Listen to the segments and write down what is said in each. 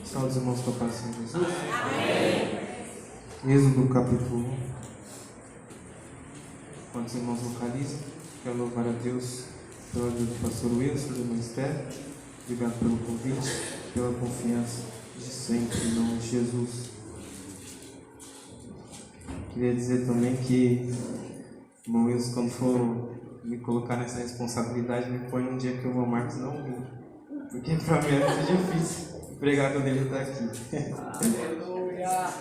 Salve os irmãos com a paz de Jesus. Êxodo capítulo 1. Quantos irmãos localizam? Quero louvar a Deus pela vida do pastor Wilson, do ministério. Obrigado pelo convite, pela confiança de sempre, em nome de Jesus. Queria dizer também que, irmão Wilson, quando for me colocar nessa responsabilidade, me põe um dia que o irmão Marcos não vir. Porque para mim é muito difícil pregar quando ele está aqui. Aleluia!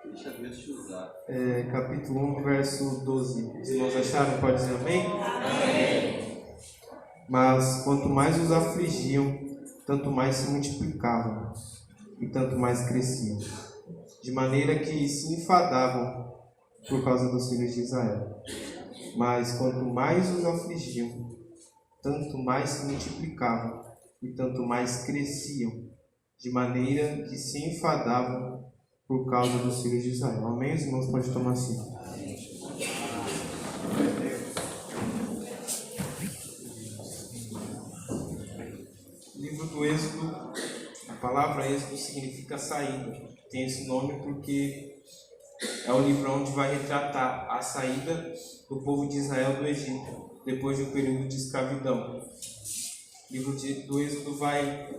Deixa Deus te usar. Capítulo 1, verso 12. Os irmãos acharam? Pode dizer amém? Amém! Mas quanto mais os afligiam, tanto mais se multiplicavam e tanto mais cresciam, de maneira que se enfadavam por causa dos filhos de Israel. Mas quanto mais os afligiam, tanto mais se multiplicavam e tanto mais cresciam, de maneira que se enfadavam por causa dos filhos de Israel. Amém? Os irmãos podem tomar assim. Livro do Êxodo, a palavra Êxodo significa saída. Tem esse nome porque é o livro onde vai retratar a saída do povo de Israel do Egito, depois de um período de escravidão. O livro do Êxodo vai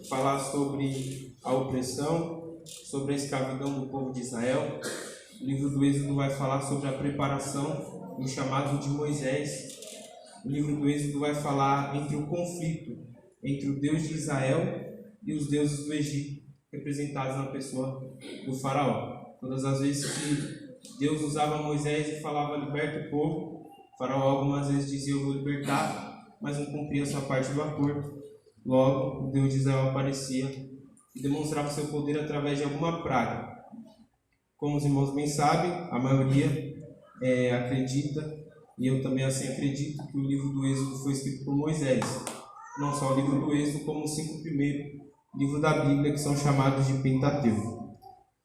falar sobre a opressão, sobre a escravidão do povo de Israel. O livro do Êxodo vai falar sobre a preparação e o chamado de Moisés. O livro do Êxodo vai falar entre o conflito entre o Deus de Israel e os deuses do Egito, representados na pessoa do faraó. Todas as vezes que Deus usava Moisés e falava liberta o povo, o faraó algumas vezes dizia eu vou libertar, mas não cumpria a sua parte do acordo. Logo, o Deus de Israel aparecia e demonstrava seu poder através de alguma praga. Como os irmãos bem sabem, a maioria acredita, e eu também assim acredito, que o livro do Êxodo foi escrito por Moisés. Não só o livro do Êxodo, como os 5 primeiros livros da Bíblia, que são chamados de Pentateuco.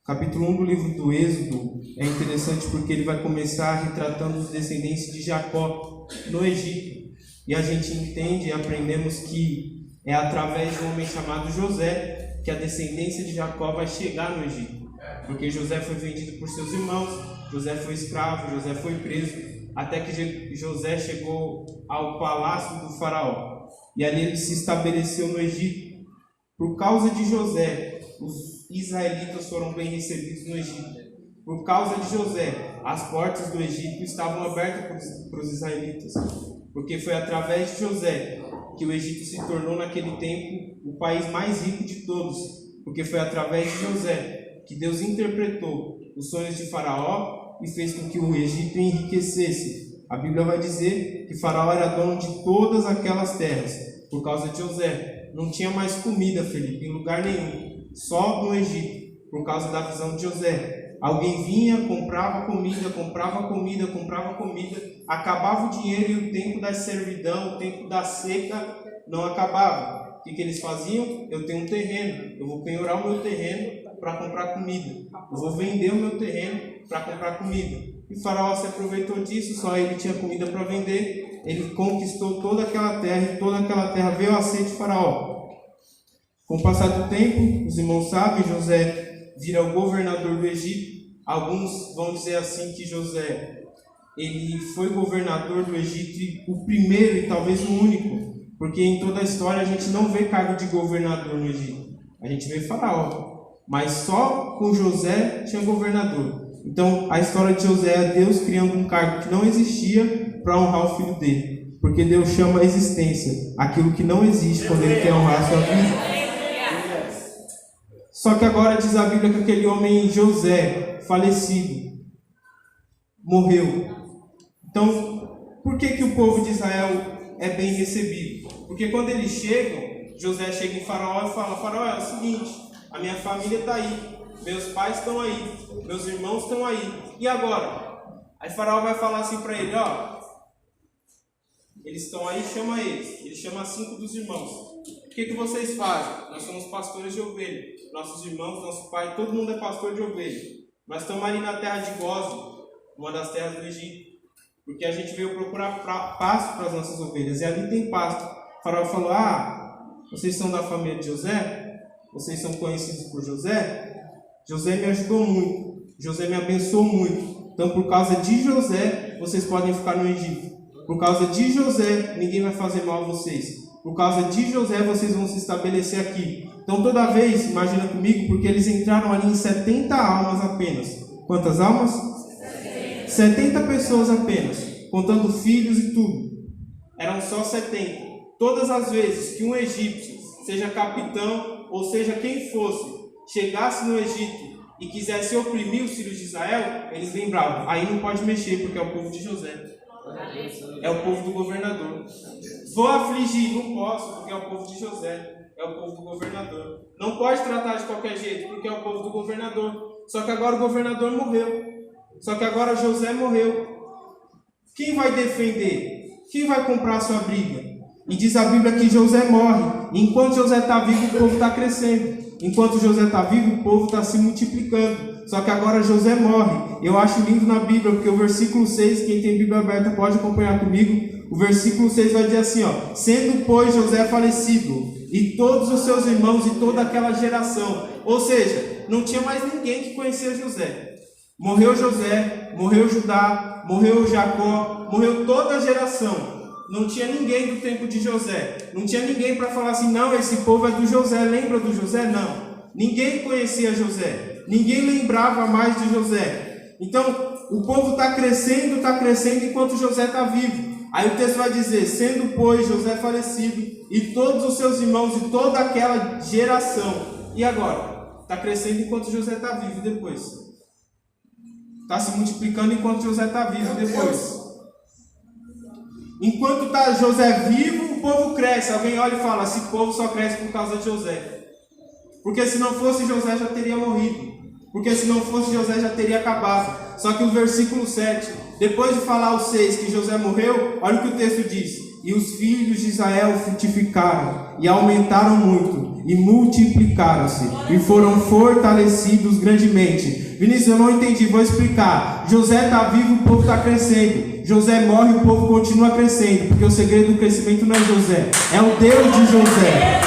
Capítulo 1 do livro do Êxodo é interessante porque ele vai começar retratando os descendentes de Jacó no Egito. E a gente entende e aprendemos que é através de um homem chamado José que a descendência de Jacó vai chegar no Egito. Porque José foi vendido por seus irmãos, José foi escravo, José foi preso, até que José chegou ao palácio do faraó. E ali ele se estabeleceu no Egito. Por causa de José, os israelitas foram bem recebidos no Egito. Por causa de José, as portas do Egito estavam abertas para os israelitas. Porque foi através de José que o Egito se tornou naquele tempo o país mais rico de todos. Porque foi através de José que Deus interpretou os sonhos de Faraó e fez com que o Egito enriquecesse. A Bíblia vai dizer que Faraó era dono de todas aquelas terras. Por causa de José, não tinha mais comida, Felipe, em lugar nenhum. Só no Egito, por causa da visão de José. Alguém vinha, comprava comida, acabava o dinheiro e o tempo da servidão, o tempo da seca não acabava. O que eles faziam? Eu tenho um terreno, eu vou penhorar o meu terreno para comprar comida. Eu vou vender o meu terreno para comprar comida. E Faraó se aproveitou disso, só ele tinha comida para vender. Ele conquistou toda aquela terra e toda aquela terra veio a ser de Faraó. Com o passar do tempo, os irmãos sabem, José vira o governador do Egito. Alguns vão dizer assim que José ele foi governador do Egito, e o primeiro e talvez o único, porque em toda a história a gente não vê cargo de governador no Egito. A gente vê Faraó, mas só com José tinha governador. Então a história de José é Deus criando um cargo que não existia para honrar o filho dele, porque Deus chama a existência aquilo que não existe quando ele quer honrar a sua vida. Só que agora diz a Bíblia que aquele homem José, falecido, morreu. Então, por que o povo de Israel é bem recebido? Porque quando eles chegam, José chega em Faraó e fala: Faraó, é o seguinte, a minha família está aí, meus pais estão aí, meus irmãos estão aí, e agora? Aí Faraó vai falar assim para ele: ó, eles estão aí, chama eles. Ele chama 5 dos irmãos. O que vocês fazem? Nós somos pastores de ovelha. Nossos irmãos, nosso pai, todo mundo é pastor de ovelha. Nós estamos ali na terra de Gósen, uma das terras do Egito. Porque a gente veio procurar pasto para as nossas ovelhas. E ali tem pasto. O faraó falou, vocês são da família de José? Vocês são conhecidos por José? José me ajudou muito. José me abençoou muito. Então, por causa de José, vocês podem ficar no Egito. Por causa de José, ninguém vai fazer mal a vocês. Por causa de José, vocês vão se estabelecer aqui. Então, toda vez, imagina comigo, porque eles entraram ali em 70 almas apenas. Quantas almas? 70 pessoas apenas, contando filhos e tudo. Eram só 70. Todas as vezes que um egípcio, seja capitão ou seja quem fosse, chegasse no Egito e quisesse oprimir os filhos de Israel, eles lembravam, aí não pode mexer porque é o povo de José. É o povo do governador. Vou afligir, não posso porque é o povo de José. É o povo do governador. Não pode tratar de qualquer jeito porque é o povo do governador. Só que agora o governador morreu. Só que agora José morreu. Quem vai defender? Quem vai comprar a sua briga? E diz a Bíblia que José morre. Enquanto José está vivo, o povo está crescendo. Enquanto José está vivo, o povo está se multiplicando. Só que agora José morre. Eu acho lindo na Bíblia, porque o versículo 6, quem tem Bíblia aberta pode acompanhar comigo. O versículo 6 vai dizer assim, sendo, pois, José falecido, e todos os seus irmãos e toda aquela geração. Ou seja, não tinha mais ninguém que conhecia José. Morreu José, morreu Judá, morreu Jacó, morreu toda a geração. Não tinha ninguém do tempo de José. Não tinha ninguém para falar assim, não, esse povo é do José. Lembra do José? Não. Ninguém conhecia José. Ninguém lembrava mais de José. Então, o povo está crescendo enquanto José está vivo. Aí o texto vai dizer, sendo, pois, José falecido, e todos os seus irmãos e toda aquela geração. E agora? Está crescendo enquanto José está vivo e depois? Está se multiplicando enquanto José está vivo e depois? Enquanto está José vivo, o povo cresce. Alguém olha e fala, esse povo só cresce por causa de José. Porque se não fosse José, já teria morrido. Porque se não fosse José, já teria acabado. Só que o versículo 7, depois de falar o 6 que José morreu, olha o que o texto diz. E os filhos de Israel frutificaram, e aumentaram muito, e multiplicaram-se, e foram fortalecidos grandemente. Vinícius, eu não entendi, vou explicar. José está vivo, o povo está crescendo. José morre, o povo continua crescendo. Porque o segredo do crescimento não é José, é o Deus de José.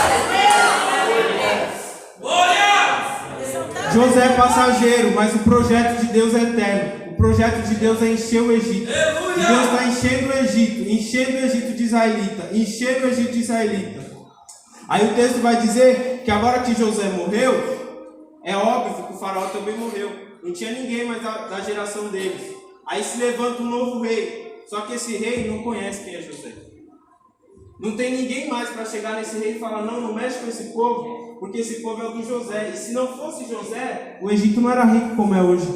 José é passageiro, mas o projeto de Deus é eterno. O projeto de Deus é encher o Egito. E Deus está enchendo o Egito de israelita, enchendo o Egito de israelita. Aí o texto vai dizer que agora que José morreu, é óbvio que o faraó também morreu. Não tinha ninguém mais da geração deles. Aí se levanta um novo rei. Só que esse rei não conhece quem é José. Não tem ninguém mais para chegar nesse rei e falar, não mexe com esse povo, porque esse povo é o do José. E se não fosse José, o Egito não era rico como é hoje.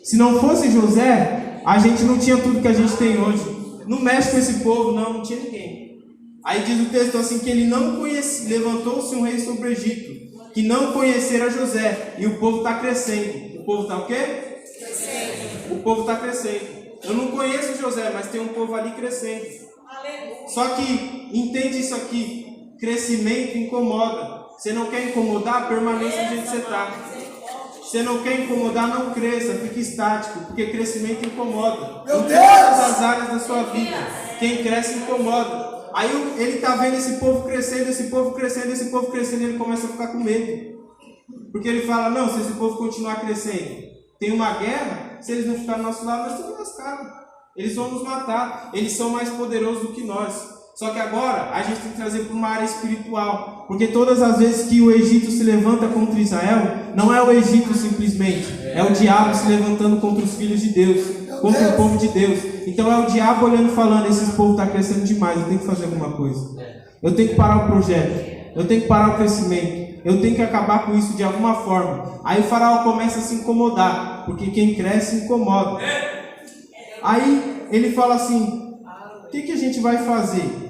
Se não fosse José, a gente não tinha tudo que a gente tem hoje. Não mexe com esse povo, não tinha ninguém. Aí diz o texto assim, que ele não conhecia, levantou-se um rei sobre o Egito, que não conhecera José, e o povo está crescendo. O povo está o quê? Crescendo. O povo está crescendo. Eu não conheço José, mas tem um povo ali crescendo. Só que, entende isso aqui, crescimento incomoda. Você não quer incomodar, permaneça onde você está. Você não quer incomodar, não cresça, fique estático, porque crescimento incomoda. Em todas as áreas da sua vida, quem cresce incomoda. Aí ele está vendo esse povo crescendo, ele começa a ficar com medo. Porque ele fala, não, se esse povo continuar crescendo, tem uma guerra, se eles não ficarem do nosso lado, nós estamos lascados. Eles vão nos matar, eles são mais poderosos do que nós. Só que agora a gente tem que trazer para uma área espiritual. Porque todas as vezes que o Egito se levanta contra Israel, não é o Egito simplesmente, é o diabo se levantando contra os filhos de Deus, contra o povo de Deus. Então é o diabo olhando e falando, esse povo está crescendo demais, eu tenho que fazer alguma coisa. Eu tenho que parar o projeto, eu tenho que parar o crescimento, eu tenho que acabar com isso de alguma forma. Aí o faraó começa a se incomodar, porque quem cresce incomoda. Aí ele fala assim, o que a gente vai fazer?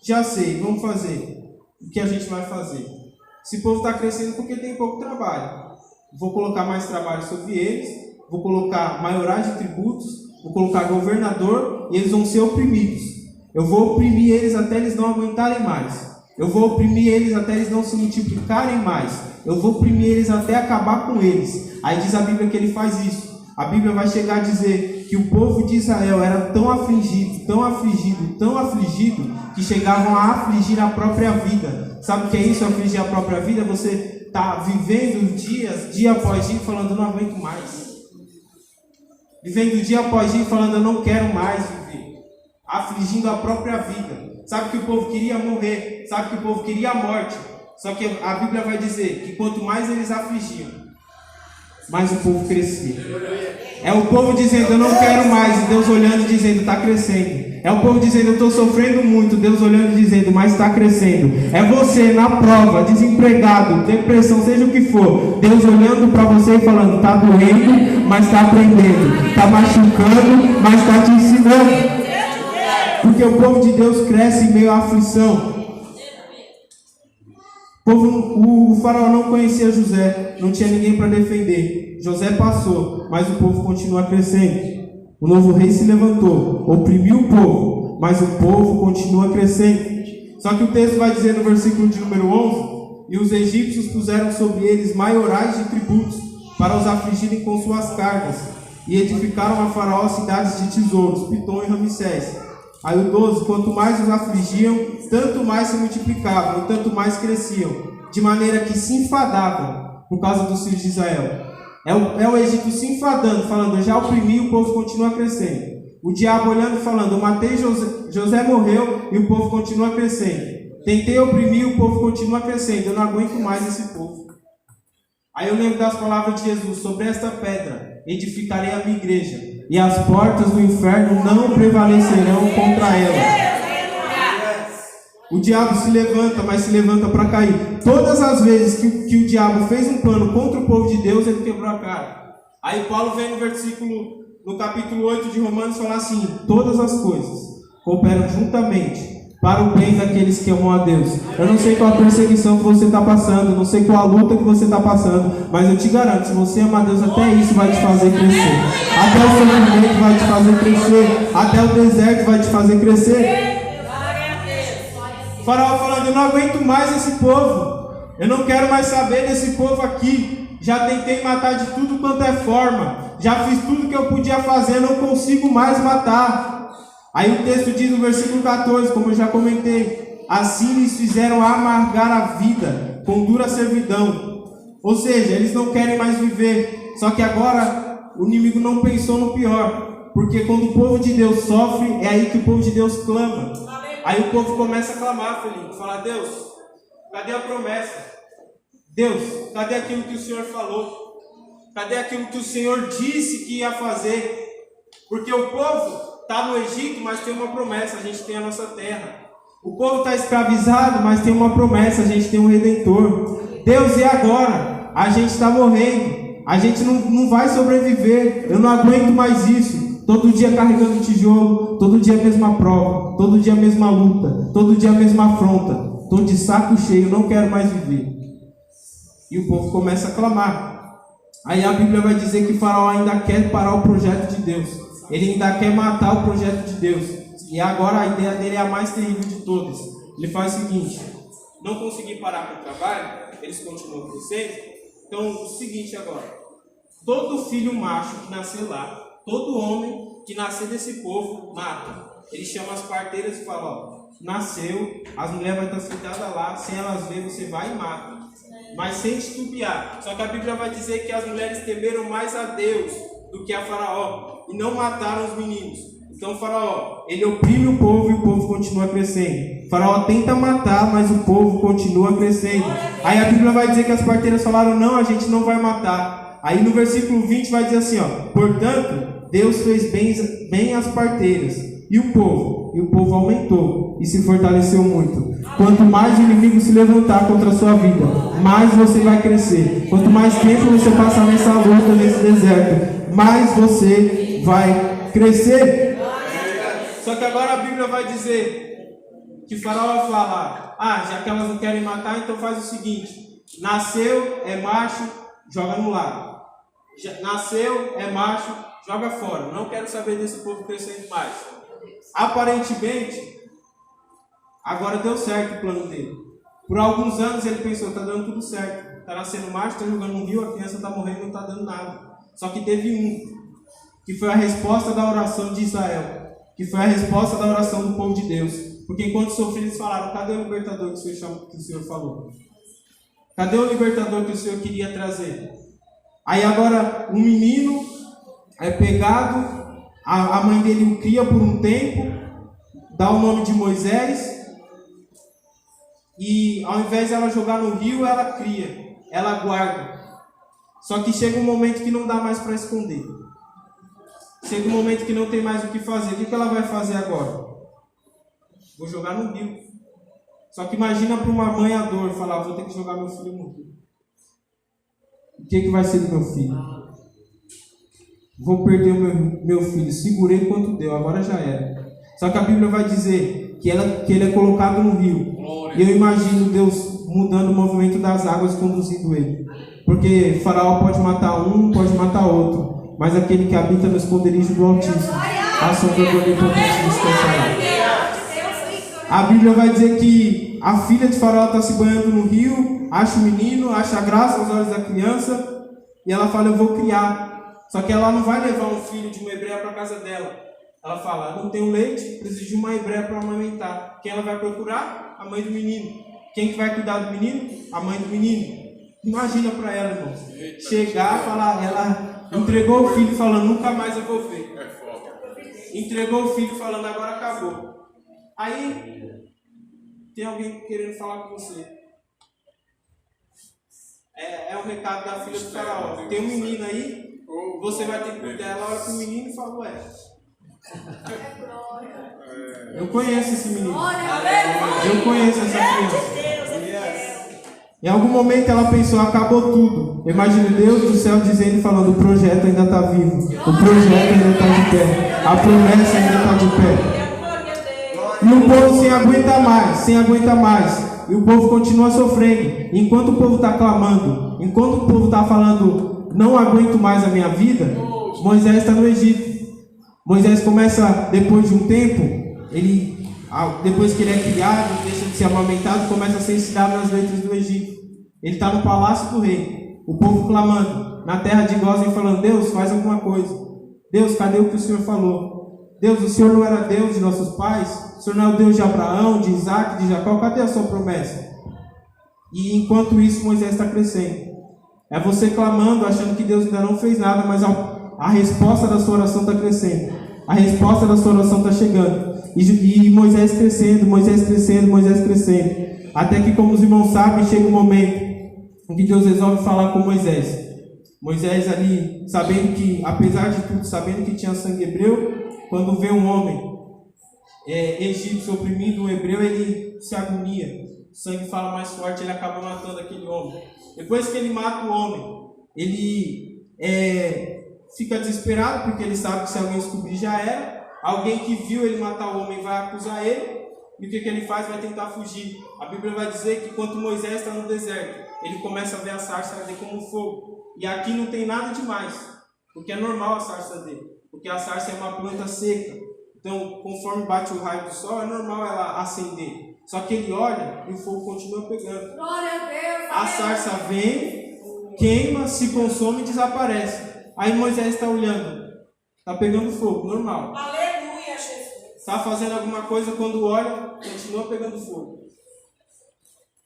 Já sei, vamos fazer. O que a gente vai fazer? Esse povo está crescendo porque tem pouco trabalho. Vou colocar mais trabalho sobre eles, vou colocar maiorais de tributos, vou colocar governador e eles vão ser oprimidos. Eu vou oprimir eles até eles não aguentarem mais. Eu vou oprimir eles até eles não se multiplicarem mais. Eu vou oprimir eles até acabar com eles. Aí diz a Bíblia que ele faz isso. A Bíblia vai chegar a dizer que o povo de Israel era tão afligido, tão afligido, tão afligido, que chegavam a afligir a própria vida. Sabe o que é isso, afligir a própria vida? Você está vivendo dias, dia após dia, falando, eu não aguento mais. Vivendo dia após dia, falando, eu não quero mais viver. Afligindo a própria vida. Sabe que o povo queria morrer, sabe que o povo queria a morte. Só que a Bíblia vai dizer que quanto mais eles afligiam, mais o povo crescia. É o povo dizendo, eu não quero mais, e Deus olhando e dizendo, está crescendo. É o povo dizendo, eu estou sofrendo muito, Deus olhando e dizendo, mas está crescendo. É você na prova, desempregado, depressão, seja o que for, Deus olhando para você e falando, está doendo, mas está aprendendo. Está machucando, mas está te ensinando. Porque o povo de Deus cresce em meio à aflição. O faraó não conhecia José, não tinha ninguém para defender. José passou, mas o povo continua crescendo. O novo rei se levantou, oprimiu o povo, mas o povo continua crescendo. Só que o texto vai dizer no versículo de número 11: e os egípcios puseram sobre eles maiorais de tributos, para os afligirem com suas cargas, e edificaram a Faraó cidades de tesouros, Pitom e Ramsés. Aí o 12: quanto mais os afligiam, tanto mais se multiplicavam, e tanto mais cresciam, de maneira que se enfadavam por causa dos filhos de Israel. É o Egito se enfadando, falando, eu já oprimi, o povo continua crescendo. O diabo olhando e falando, eu matei José morreu, e o povo continua crescendo. Tentei oprimir, o povo continua crescendo, eu não aguento mais esse povo. Aí eu lembro das palavras de Jesus, sobre esta pedra edificarei a minha igreja, e as portas do inferno não prevalecerão contra ela. O diabo se levanta, mas se levanta para cair. Todas as vezes que o diabo fez um plano contra o povo de Deus, ele quebrou a cara. Aí Paulo vem no capítulo 8 de Romanos, falar assim, todas as coisas cooperam juntamente para o bem daqueles que amam a Deus. Eu não sei qual a perseguição que você está passando, não sei qual a luta que você está passando, mas eu te garanto, se você ama a Deus, até isso vai te fazer crescer. Até o sofrimento vai te fazer crescer. Até o deserto vai te fazer crescer. O faraó falando, eu não aguento mais esse povo. Eu não quero mais saber desse povo aqui. Já tentei matar de tudo quanto é forma. Já fiz tudo que eu podia fazer, não consigo mais matar. Aí o texto diz no versículo 14, como eu já comentei, assim lhes fizeram amargar a vida com dura servidão. Ou seja, eles não querem mais viver. Só que agora o inimigo não pensou no pior, porque quando o povo de Deus sofre, é aí que o povo de Deus clama. Aí o povo começa a clamar, Felipe, falar, Deus, cadê a promessa? Deus, cadê aquilo que o Senhor falou? Cadê aquilo que o Senhor disse que ia fazer? Porque o povo está no Egito, mas tem uma promessa, a gente tem a nossa terra. O povo está escravizado, mas tem uma promessa, a gente tem um Redentor. Deus, e agora? A gente está morrendo, a gente não vai sobreviver, eu não aguento mais isso. Todo dia carregando tijolo, todo dia a mesma prova, todo dia a mesma luta, todo dia a mesma afronta. Estou de saco cheio, não quero mais viver. E o povo começa a clamar. Aí a Bíblia vai dizer que Faraó ainda quer parar o projeto de Deus. Ele ainda quer matar o projeto de Deus. E agora a ideia dele é a mais terrível de todas. Ele faz o seguinte, não conseguir parar com o trabalho, eles continuam crescendo. Então o seguinte agora, todo filho macho que nascer lá, todo homem que nascer desse povo, mata. Ele chama as parteiras e fala, ó, nasceu, as mulheres vão estar sentadas lá, sem elas ver, você vai e mata. Mas sem titubear. Só que a Bíblia vai dizer que as mulheres temeram mais a Deus do que a Faraó, e não mataram os meninos. Então o Faraó, ele oprime o povo e o povo continua crescendo. O Faraó tenta matar, mas o povo continua crescendo. Aí a Bíblia vai dizer que as parteiras falaram, não, a gente não vai matar. Aí no versículo 20 vai dizer assim, ó, portanto, Deus fez bem as parteiras, e o povo aumentou e se fortaleceu muito. Quanto mais o inimigo se levantar contra a sua vida, mais você vai crescer. Quanto mais tempo você passar nessa luta, nesse deserto, mais você vai crescer. Só que agora a Bíblia vai dizer que Faraó fala, já que elas não querem matar, então faz o seguinte, nasceu, é macho, joga no lago. Nasceu, é macho, joga fora. Não quero saber desse povo crescendo mais. Aparentemente, agora deu certo o plano dele. Por alguns anos ele pensou, está dando tudo certo. Está nascendo macho, está jogando no rio, a criança está morrendo, não está dando nada. Só que teve um que foi a resposta da oração de Israel, que foi a resposta da oração do povo de Deus. Porque enquanto sofriam, eles falaram: cadê o libertador que o Senhor falou? Cadê o libertador que o Senhor queria trazer? Aí agora um menino é pegado, a mãe dele o cria por um tempo, dá o nome de Moisés, e ao invés de ela jogar no rio, ela cria, ela guarda. Só que chega um momento que não dá mais para esconder. Chega um momento que não tem mais o que fazer. O que ela vai fazer agora? Vou jogar no rio. Só que imagina para uma mãe a dor, falar: vou ter que jogar meu filho no rio. O que vai ser do meu filho? Vou perder o meu filho. Segurei enquanto deu, agora já era. Só que a Bíblia vai dizer que ele é colocado no rio. E eu imagino Deus mudando o movimento das águas, conduzindo ele. Porque Faraó pode matar um, pode matar outro, mas aquele que habita no esconderijo do Altíssimo, a sombra do Onipotente descansará. A Bíblia vai dizer que a filha de Faraó está se banhando no rio, acha o menino, acha graça aos olhos da criança, e ela fala: eu vou criar. Só que ela não vai levar um filho de uma hebreia para a casa dela. Ela fala: eu não tenho leite, preciso de uma hebreia para amamentar. Quem ela vai procurar? A mãe do menino. Quem que vai cuidar do menino? A mãe do menino. Imagina para ela, irmãos, chegar e falar: ela entregou o filho falando: nunca mais eu vou ver. Entregou o filho falando: agora acabou. Aí tem alguém querendo falar com você. É o recado da filha do Faraó. Tem um menino aí, você vai ter que cuidar. Ela olha para o menino e fala: ué, eu conheço esse menino. Eu conheço essa criança. Em algum momento ela pensou: acabou tudo. Imagine Deus do céu dizendo e falando: o projeto ainda está vivo. O projeto ainda está de pé. A promessa ainda está de pé. E o povo sem aguenta mais. E o povo continua sofrendo. Enquanto o povo está clamando, enquanto o povo está falando: não aguento mais a minha vida, Moisés está no Egito. Moisés começa, depois de um tempo, depois que ele é criado, deixa de ser amamentado, começa a ser ensinado nas letras do Egito. Ele está no palácio do rei, o povo clamando, na terra de Gósen, falando: Deus, faz alguma coisa. Deus, cadê o que o Senhor falou? Deus, o Senhor não era Deus de nossos pais? O Senhor não é o Deus de Abraão, de Isaac, de Jacó? Cadê a sua promessa? E enquanto isso, Moisés está crescendo. É você clamando, achando que Deus ainda não fez nada, mas a resposta da sua oração está crescendo. A resposta da sua oração está chegando. E Moisés crescendo, Moisés crescendo, Moisés crescendo. Até que, como os irmãos sabem, chega um momento em que Deus resolve falar com Moisés. Moisés ali, sabendo que, apesar de tudo, sabendo que tinha sangue hebreu, quando vê um homem egípcio oprimindo um hebreu, ele se agonia. O sangue fala mais forte, ele acaba matando aquele homem. Depois que ele mata o homem, ele fica desesperado, porque ele sabe que se alguém descobrir já era. Alguém que viu ele matar o homem vai acusar ele. E o que ele faz? Vai tentar fugir. A Bíblia vai dizer que quando Moisés está no deserto, ele começa a ver a sarça arder como fogo. E aqui não tem nada demais, porque é normal a sarça arder, porque a sarça é uma planta seca. Então, conforme bate o raio do sol, é normal ela acender. Só que ele olha e o fogo continua pegando. A sarça vem, queima, se consome e desaparece. Aí Moisés está olhando, está pegando fogo, normal. Aleluia, Jesus. Está fazendo alguma coisa, quando olha, continua pegando fogo.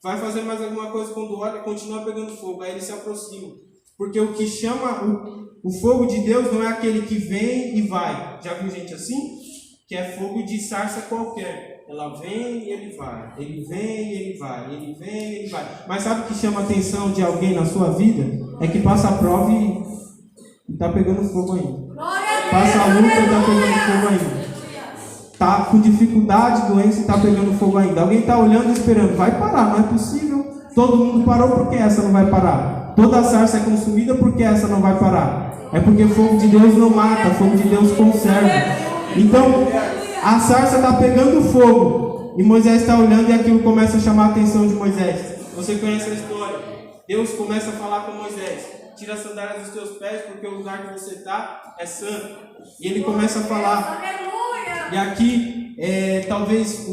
Vai fazer mais alguma coisa, quando olha, continua pegando fogo. Aí ele se aproxima. Porque o que chama o fogo de Deus não é aquele que vem e vai. Já viu gente assim? Que é fogo de sarça qualquer. Ela vem e ele vai. Ele vem e ele vai. Ele vem e ele vai. Mas sabe o que chama a atenção de alguém na sua vida? É que passa a prova e está pegando fogo ainda. Passa a luta e está pegando fogo ainda. Está com dificuldade, doença e está pegando fogo ainda. Alguém está olhando e esperando. Vai parar, não é possível. Todo mundo parou, porque essa não vai parar. Toda a sarça é consumida, porque essa não vai parar. É porque fogo de Deus não mata, fogo de Deus conserva. Então, a sarça está pegando fogo. E Moisés está olhando e aquilo começa a chamar a atenção de Moisés. Você conhece a história. Deus começa a falar com Moisés: tira as sandálias dos teus pés, porque o lugar que você está é santo. E ele começa a falar. E aqui, talvez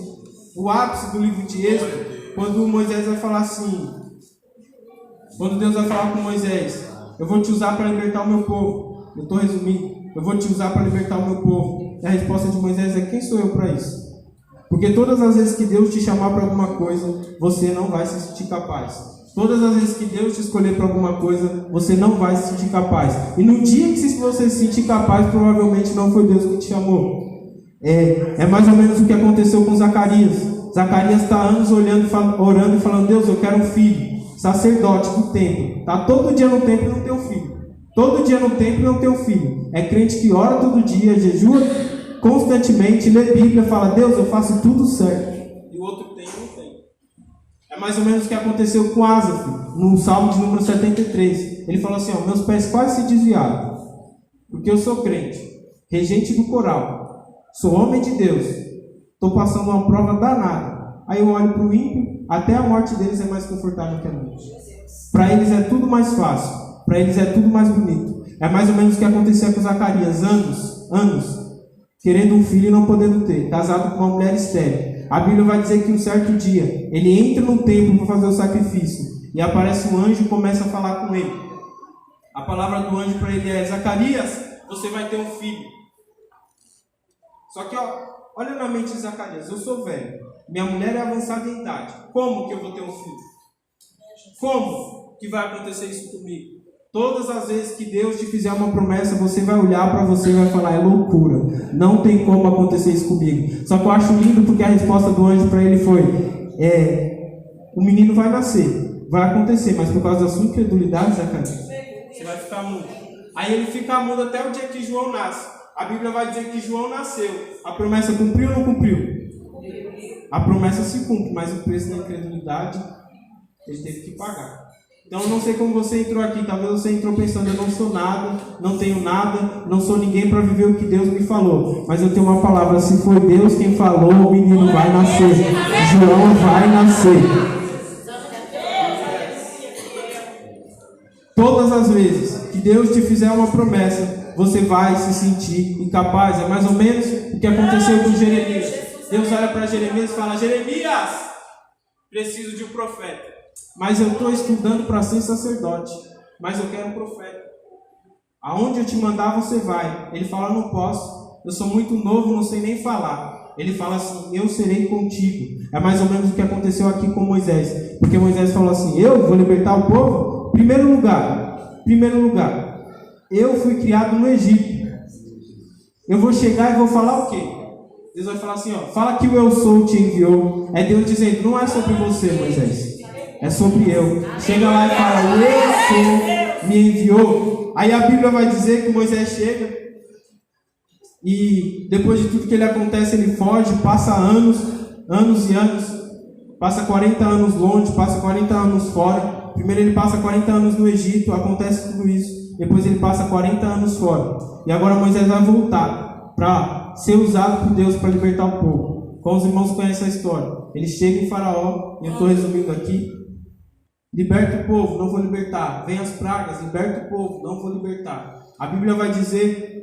o ápice do livro de Êxodo, quando Moisés vai falar assim, quando Deus vai falar com Moisés: eu vou te usar para libertar o meu povo. Eu estou resumindo. eu vou te usar para libertar o meu povo. E a resposta de Moisés é: quem sou eu para isso? Porque todas as vezes que Deus te chamar para alguma coisa, você não vai se sentir capaz. Todas as vezes que Deus te escolher para alguma coisa, você não vai se sentir capaz. E no dia que você se sentir capaz, provavelmente não foi Deus que te chamou. É mais ou menos o que aconteceu com Zacarias. Zacarias está anos orando e falando: Deus, eu quero um filho, sacerdote do templo. Está todo dia no templo e não tem um filho. Todo dia no templo e não tem um filho. É crente que ora todo dia, jejua constantemente, lê Bíblia, fala: Deus, eu faço tudo certo. E o outro tem e não tem. É mais ou menos o que aconteceu com Asaf, no Salmo de número 73. Ele falou assim: meus pés quase se desviaram, porque eu sou crente, regente do coral, sou homem de Deus, estou passando uma prova danada. Aí eu olho para o ímpio, até a morte deles é mais confortável que a minha. Para eles é tudo mais fácil, para eles é tudo mais bonito. É mais ou menos o que acontecia com Zacarias, anos, querendo um filho e não podendo ter, casado com uma mulher estéril. A Bíblia vai dizer que um certo dia, ele entra no templo para fazer o sacrifício, e aparece um anjo e começa a falar com ele. A palavra do anjo para ele é: Zacarias, você vai ter um filho. Só que, olha na mente de Zacarias: eu sou velho, minha mulher é avançada em idade, como que eu vou ter um filho? Como que vai acontecer isso comigo? Todas as vezes que Deus te fizer uma promessa, você vai olhar para você e vai falar: é loucura, não tem como acontecer isso comigo. Só que eu acho lindo porque a resposta do anjo para ele foi: o menino vai nascer, vai acontecer, mas por causa da sua incredulidade, Zacarias, você vai ficar mudo. Aí ele fica mudo até o dia que João nasce. A Bíblia vai dizer que João nasceu. A promessa cumpriu ou não cumpriu? A promessa se cumpre, mas o preço da incredulidade ele teve que pagar. Então eu não sei como você entrou aqui. Talvez você entrou pensando: eu não sou nada, não tenho nada, não sou ninguém para viver o que Deus me falou. Mas eu tenho uma palavra: se foi Deus quem falou, o menino vai nascer. João vai nascer. Todas as vezes que Deus te fizer uma promessa, você vai se sentir incapaz. É mais ou menos o que aconteceu com Jeremias. Deus olha para Jeremias e fala: Jeremias, preciso de um profeta. Mas eu estou estudando para ser sacerdote, mas eu quero um profeta. Aonde eu te mandar, você vai. Ele fala: não posso, eu sou muito novo, não sei nem falar. Ele fala assim: eu serei contigo. É mais ou menos o que aconteceu aqui com Moisés. Porque Moisés falou assim: eu vou libertar o povo? Primeiro lugar, eu fui criado no Egito. Eu vou chegar e vou falar o quê? Deus vai falar assim: fala que o eu sou te enviou. É Deus dizendo: não é sobre você, Moisés, é sobre eu. Chega lá e fala: o eu sou me enviou. Aí a Bíblia vai dizer que Moisés chega e depois de tudo que ele acontece, ele foge, passa anos e anos, passa 40 anos longe, passa 40 anos fora. Primeiro ele passa 40 anos no Egito, acontece tudo isso. Depois ele passa 40 anos fora. E agora Moisés vai voltar para ser usado por Deus para libertar o povo. Como os irmãos conhecem a história, ele chega em Faraó, e eu estou resumindo aqui: liberta o povo, não vou libertar. Vem as pragas, liberta o povo, não vou libertar. A Bíblia vai dizer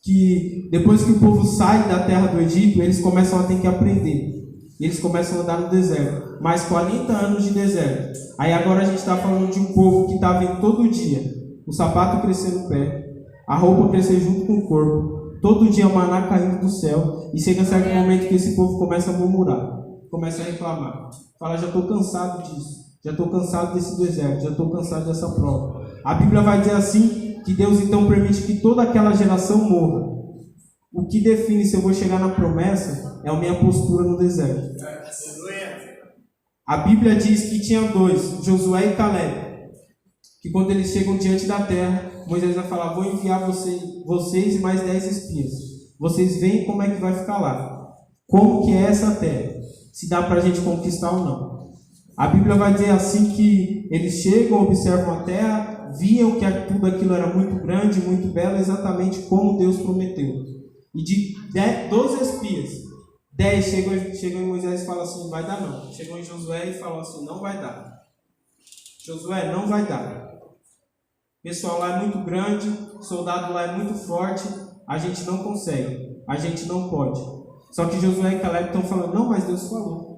que depois que o povo sai da terra do Egito, eles começam a ter que aprender. E eles começam a andar no deserto. Mais 40 anos de deserto. Aí agora a gente está falando de um povo que está vendo todo dia o sapato crescer no pé, a roupa crescer junto com o corpo, todo dia o maná caindo do céu. E chega certo momento que esse povo começa a murmurar, começa a reclamar. Fala: já estou cansado disso. Já estou cansado desse deserto, já estou cansado dessa prova. A Bíblia vai dizer assim, que Deus então permite que toda aquela geração morra. O que define se eu vou chegar na promessa é a minha postura no deserto. A Bíblia diz que tinha dois, Josué e Caleb, que quando eles chegam diante da terra, Moisés vai falar: vou enviar vocês e mais 10 espias. Vocês veem como é que vai ficar lá. Como que é essa terra? Se dá para a gente conquistar ou não. A Bíblia vai dizer assim que eles chegam, observam a terra, viam que tudo aquilo era muito grande, muito belo, exatamente como Deus prometeu. E de 12 espias, 10 chegam em Moisés e falam assim: vai dar não. Chegam em Josué e falam assim: não vai dar. Josué, não vai dar. O pessoal lá é muito grande, o soldado lá é muito forte, a gente não consegue, a gente não pode. Só que Josué e Caleb estão falando: não, mas Deus falou.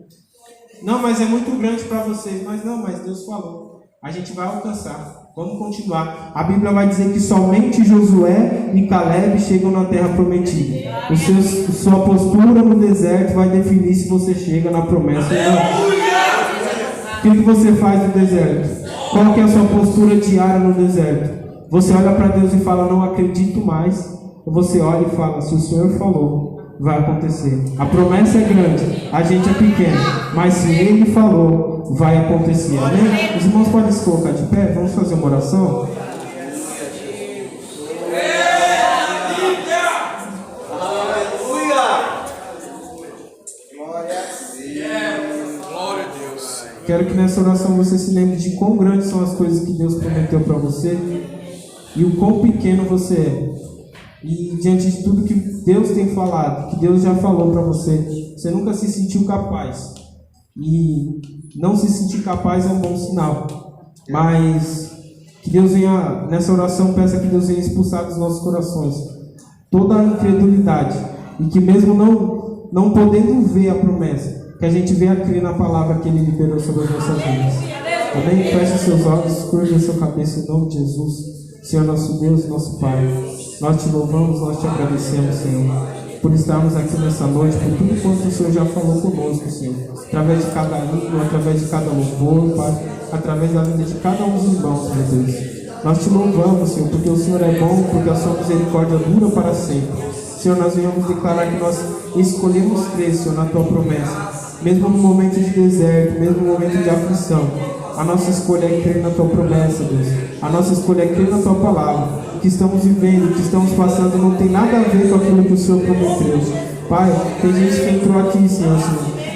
Não, mas é muito grande para vocês. Mas não, mas Deus falou. A gente vai alcançar. Vamos continuar. A Bíblia vai dizer que somente Josué e Caleb chegam na terra prometida. Sua postura no deserto vai definir se você chega na promessa ou não. O que você faz no deserto? Qual que é a sua postura diária no deserto? Você olha para Deus e fala, não acredito mais. Ou você olha e fala, se o Senhor falou, vai acontecer. A promessa é grande, a gente é pequeno, mas se Ele falou, vai acontecer. Amém? Os irmãos podem se colocar de pé, vamos fazer uma oração? Quero que nessa oração você se lembre de quão grandes são as coisas que Deus prometeu para você e o quão pequeno você é. E diante de tudo que Deus tem falado, que Deus já falou para você, você nunca se sentiu capaz. E não se sentir capaz é um bom sinal. Mas que Deus venha, nessa oração, peça que Deus venha expulsar dos nossos corações toda a incredulidade. E que mesmo não podendo ver a promessa, que a gente venha crer na palavra que Ele liberou sobre as nossas vidas. Amém? Feche seus olhos, curva a sua cabeça em nome de Jesus. Senhor nosso Deus, nosso Pai, nós te louvamos, nós te agradecemos, Senhor, por estarmos aqui nessa noite, por tudo quanto o Senhor já falou conosco, Senhor, através de cada hino, através de cada louvor, Pai, através da vida de cada um dos irmãos, meu Deus. Nós te louvamos, Senhor, porque o Senhor é bom, porque a sua misericórdia dura para sempre. Senhor, nós venhamos declarar que nós escolhemos crer, Senhor, na tua promessa. Mesmo no momento de deserto, mesmo no momento de aflição, a nossa escolha é crer na tua promessa, Deus. A nossa escolha é crer na tua palavra. O que estamos vivendo, o que estamos passando não tem nada a ver com aquilo que o Senhor prometeu. Pai, tem gente que entrou aqui, Senhor,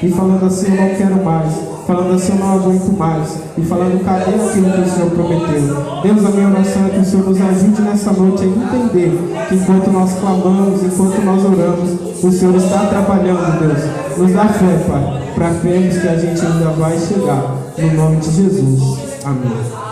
e falando assim, eu não quero mais. Falando assim, eu não aguento mais. E falando, cadê aquilo que o Senhor prometeu? Deus, a minha oração é que o Senhor nos ajude nessa noite a entender que enquanto nós clamamos, enquanto nós oramos, o Senhor está trabalhando, Deus. Nos dá fé, Pai, para crermos que a gente ainda vai chegar. No nome de Jesus. Amém.